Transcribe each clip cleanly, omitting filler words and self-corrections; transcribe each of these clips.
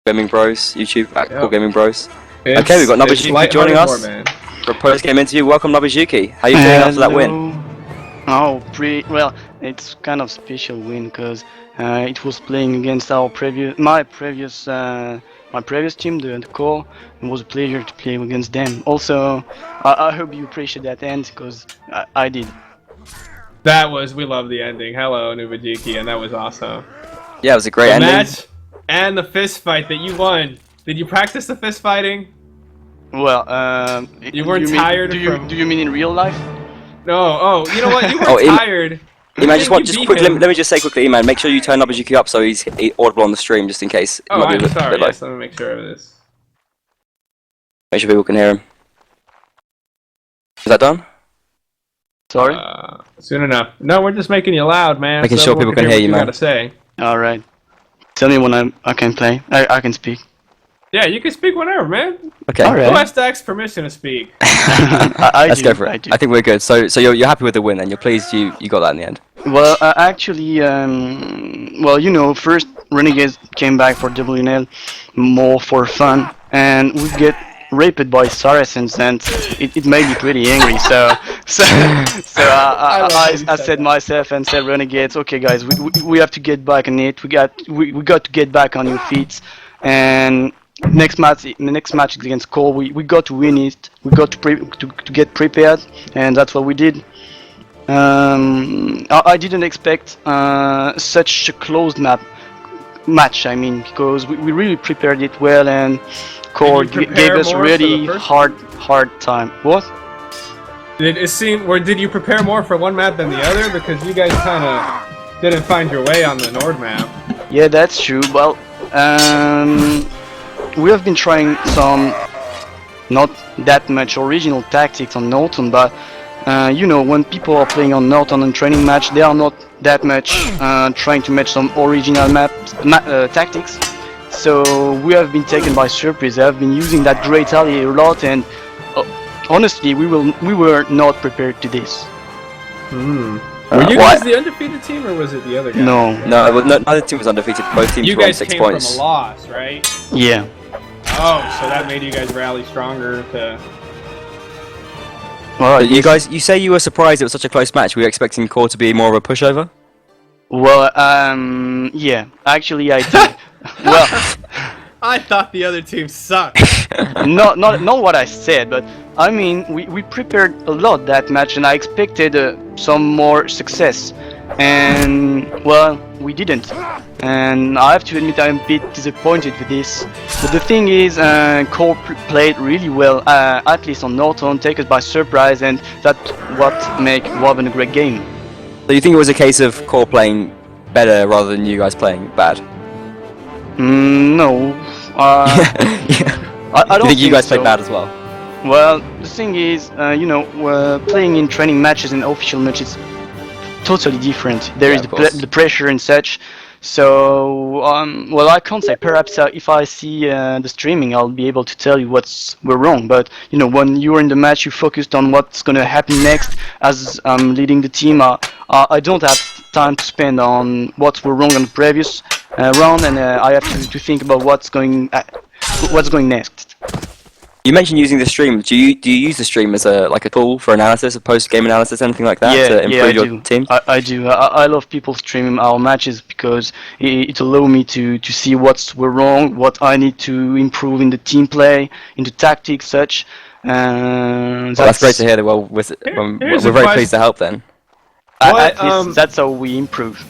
Gaming Bros YouTube at Yep. Cool Gaming Bros. It's, Okay, we've got it's Nabajuki joining us man. for a post-game interview. Welcome, Nabajuki. How are you feeling after that win? Oh, well. It's kind of special win because it was playing against my previous team, the core. It was a pleasure to play against them. Also, I hope you appreciate that end because I did. We love the ending. Hello, Nubajiki, and that was awesome. Yeah, it was a great The ending. match and the fist fight that you won. Did you practice the fist fighting? Well, you weren't tired. Do you mean in real life? No. Oh, you know what? You were tired. Iman, let me just say quickly, Iman, make sure you turn Nabajuki up so he's audible on the stream, just in case. Oh, I'm sorry. Yes, let me make sure of this. Make sure people can hear him. Is that done? Sorry. Soon enough. No, we're just making you loud, man. Making sure people can hear you, man. Gotta say. All right. Tell me when I can play. I can speak. Yeah, you can speak whenever, man. Okay. All right. Who has Dax's permission to speak? Let's go for it. I think we're good. So you're happy with the win, then? You're pleased you got that in the end? Well, actually, well, you know, first Renegades came back for WNL more for fun, and we get raped by Saracens, and it made me pretty angry. So I said myself and said Renegades, okay, guys, we have to get back on it. We got to get back on your feet, and next match against Cole, we got to win it. We got to get prepared, and that's what we did. I didn't expect such a closed match. I mean, because we really prepared it well, and Core gave us really hard time. What? Did it seem? Or did you prepare more for one map than the other? Because you guys kind of didn't find your way on the Nord map. Yeah, that's true. Well, we have been trying some not that much original tactics on Norton, but you know, when people are playing on Norton and training match, they are not that much trying to match some original tactics. So we have been taken by surprise. I have been using that great ally a lot, and honestly, we were not prepared to this. Were you guys the undefeated team, or was it the other guy? No, neither team was undefeated. Both teams were on 6 points. You guys came from a loss, right? Yeah. Oh, so that made you guys rally stronger to... Well, you say you were surprised it was such a close match. Were you expecting Core to be more of a pushover? Well, yeah, actually I did. Well, I thought the other team sucked. not what I said, but I mean, we prepared a lot that match, and I expected some more success, and well, we didn't. And I have to admit I'm a bit disappointed with this. But the thing is, Core played really well, at least on Norton, take us by surprise, and that's what make Woven a great game. So you think it was a case of Core playing better rather than you guys playing bad? No. I don't think you guys so. played bad as well? Well, the thing is, you know, playing in training matches and official matches totally different. There is the pressure and such. So, well, I can't say. Perhaps if I see the streaming, I'll be able to tell you what's wrong. But you know, when you're in the match, you focused on what's gonna happen next. As I'm leading the team, I don't have time to spend on what's wrong on the previous round, and I have to think about what's going next. You mentioned using the stream. Do you use the stream as a tool for analysis, a post-game analysis, anything like that, to improve your team? I do. I love people streaming our matches because it allows me to see what's wrong, what I need to improve in the team play, in the tactics, such. That's great to hear. That we're very pleased to help. Then. At least that's how we improve.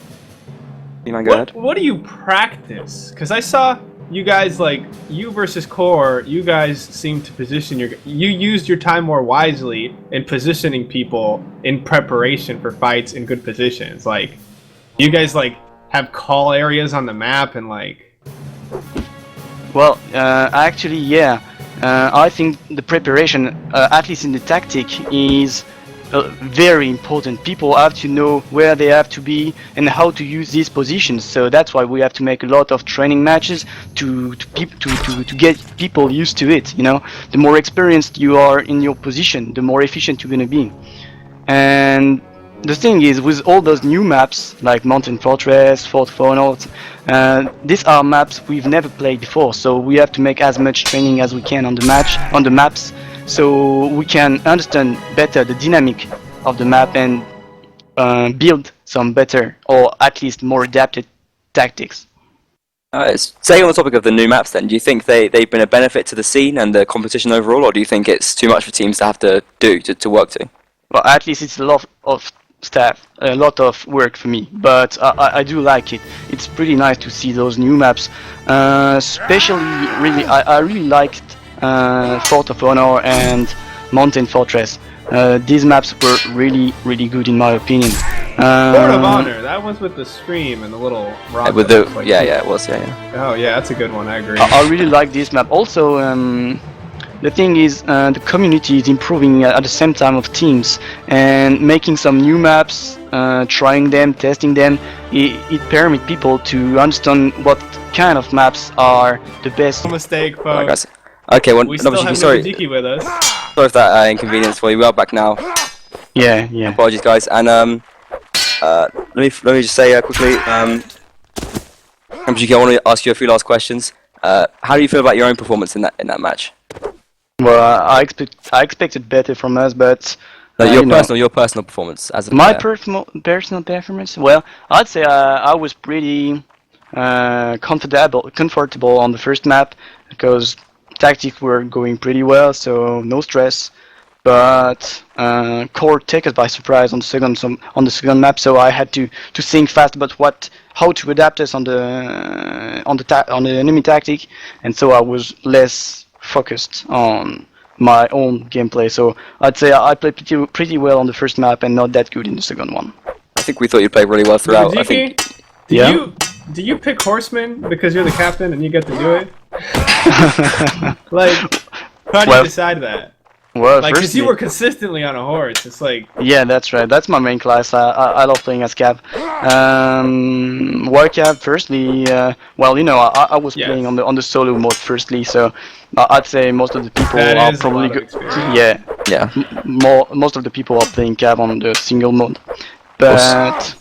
You mind go ahead? What do you practice? Because I saw you guys, like, you versus Core, you guys seem to position you used your time more wisely in positioning people in preparation for fights in good positions. Like, you guys, like, have call areas on the map and, like... Well, actually, yeah. I think the preparation, at least in the tactic, is very important. People have to know where they have to be and how to use these positions. So that's why we have to make a lot of training matches to get people used to it. You know, the more experienced you are in your position, the more efficient you're gonna be. And the thing is, with all those new maps like Mountain Fortress, Fort Faunalt, these are maps we've never played before. So we have to make as much training as we can on the maps, so we can understand better the dynamic of the map and build some better or at least more adapted tactics. Staying on the topic of the new maps then, do you think they've been a benefit to the scene and the competition overall, or do you think it's too much for teams to have to do to work to? Well, at least it's a lot of staff, a lot of work for me, but I do like it. It's pretty nice to see those new maps. Especially, really, I really liked Fort of Honor and Mountain Fortress. These maps were really good in my opinion. Fort of Honor, that one's with the stream and the little rock. With the it was Oh yeah, that's a good one. I agree. I really like this map. Also, the thing is, the community is improving at the same time of teams and making some new maps, trying them, testing them. It permits people to understand what kind of maps are the best. No mistake, folks. Okay, well, we still have Mizujiki with us. Sorry for that inconvenience for you. We are back now. Yeah. Apologies, guys. And let me just say quickly, Mizujiki, I want to ask you a few last questions. How do you feel about your own performance in that match? Well, I expected better from us, but your personal performance as a my player. personal performance. Well, I'd say I was pretty comfortable on the first map because tactics were going pretty well, so no stress. But Core took us by surprise on the second map, so I had to think fast about how to adapt us on the enemy tactic, and so I was less focused on my own gameplay. So I'd say I played pretty well on the first map and not that good in the second one. I think we thought you played really well throughout. I think. Do you pick Horseman because you're the captain and you get to do it? Like, how do you decide that? Well, like, because you were consistently on a horse. It's like... Yeah, that's right. That's my main class. I love playing as Cav. Why Cav? Firstly, well, you know, I was playing on the solo mode firstly, so I'd say most of the people are probably good. Yeah. Most of the people are playing Cav on the single mode, but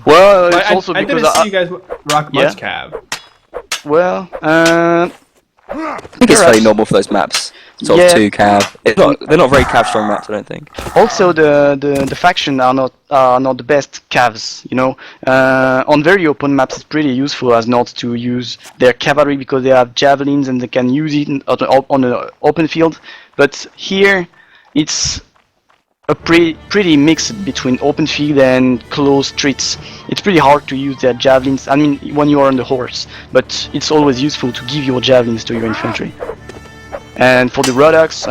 well, it's also I because didn't see you guys rock much Cav. Well, I think it's fairly normal for those maps. Sort of 2 Cav. They're not very Cav strong maps, I don't think. Also, the faction are not the best Cavs. You know, on very open maps, it's pretty useful as not to use their cavalry because they have javelins and they can use it on an open field. But here, it's a pretty mix between open field and closed streets. It's pretty hard to use their javelins. I mean, when you are on the horse, but it's always useful to give your javelins to your infantry. And for the Rodux,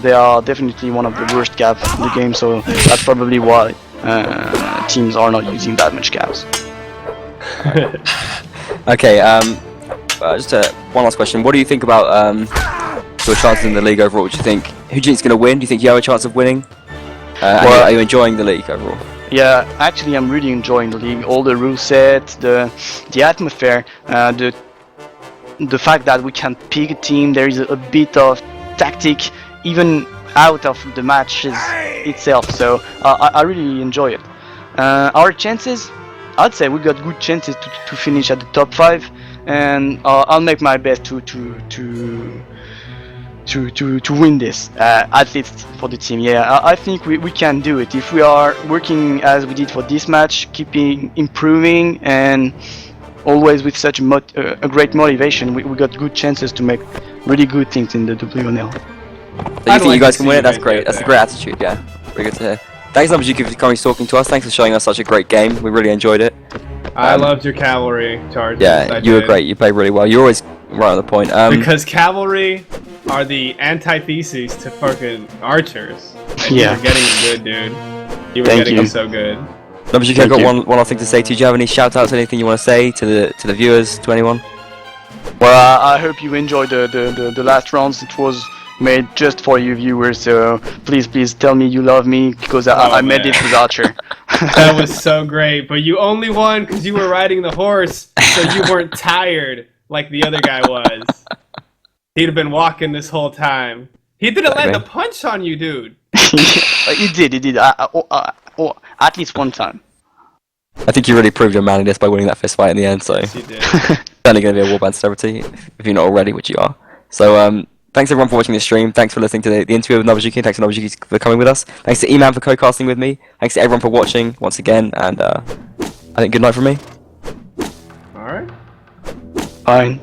they are definitely one of the worst Cavs in the game, so that's probably why teams are not using that much Cavs. Okay, just one last question. What do you think about your chances in the league overall? Who do you think is going to win? Do you think you have a chance of winning? Are you enjoying the league overall? Yeah, actually I'm really enjoying the league. All the rule set, the atmosphere, the fact that we can pick a team, there is a bit of tactic even out of the matches itself, so I really enjoy it. Our chances, I'd say we got good chances to finish at the top 5, and I'll make my best to win this, at least for the team. Yeah, I think we can do it if we are working as we did for this match, keeping improving and always with such a great motivation. We got good chances to make really good things in the WNL. So you think you guys can win it? That's great. That's a great attitude, yeah. Very good to hear. Thanks so much for coming talking to us. Thanks for showing us such a great game. We really enjoyed it. I loved your cavalry charges. Yeah, you were great. You played really well. You're always right on the point. Because cavalry are the antitheses to fucking archers. And you were getting good, dude. You were getting so good. I've got one last thing to say to you. Do you have any shout-outs, anything you want to say to the viewers, to anyone? Well, I hope you enjoyed the last rounds. It was made just for you viewers, so please tell me you love me because I made it with Archer. That was so great, but you only won because you were riding the horse, so you weren't tired like the other guy was. He'd have been walking this whole time. He didn't land a punch on you, dude. He did. or at least one time. I think you really proved your manliness by winning that fist fight in the end. So Yes, you did. certainly going to be a warband celebrity if you're not already, which you are. So thanks everyone for watching this stream. Thanks for listening to the interview with Nobujuki. Thanks to Nobujuki for coming with us. Thanks to E-Man for co-casting with me. Thanks to everyone for watching once again. And I think good night from me. All right. Fine.